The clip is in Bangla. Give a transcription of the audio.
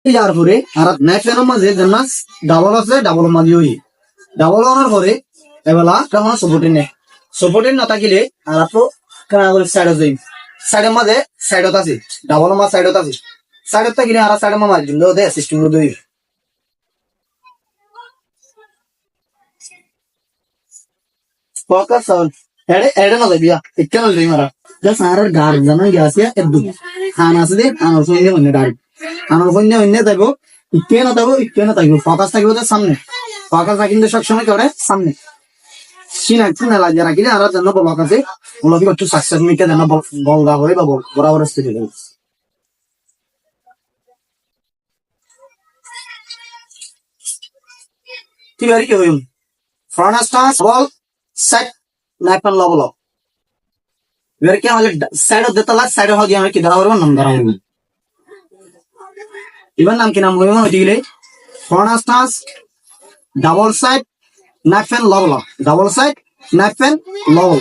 ইয়ার পরে আর নাইফের মাঝে যেন ডাবল আছে ডাবল মাঝে ওই ডাবল হওয়ার পরে এবেলা তখন সপোর্টিন না থাকিলে আর তো কেনা করে সাইড যাই সাইডের মাঝে সাইডত আছে ডাবল মাছ সাইডত আছে সাইডত থাকিলে আর সাইডের মাছ দিল দে সিস্টেম করে দিই ফোকাস অন এড়ে না যাবিয়া একখান লই মারা জাস্ট আর গার জানা গিয়াছিয়া একদম খান আছে দে আনার সঙ্গে অন্য ডাইরেক্ট আনার সঙ্গে অন্য যাইব ইকে না থাকবো ফোকাস থাকবে তো সামনে ফোকাস রাখিলে সবসময় করে সামনে চিনা লাগিয়ে রাখিলে আর যেন বলক আছে বলক একটু সাকসেস মিকে যেন বল দা করে বা বরাবর স্থিতি দেবে ঠিক আছে কি হইম ফ্রন্ট স্টান্স বল সেট নাইফ লবল এবার কি আমাদের সাইড অফ দেতালা সাইড অফ দিয়ে আমরা কি ধরা করবো নাম ধরা করবো এবার নাম কি নাম হইব দিলে front stance double side knife লবল ডাবল সাইড নাইফ লবল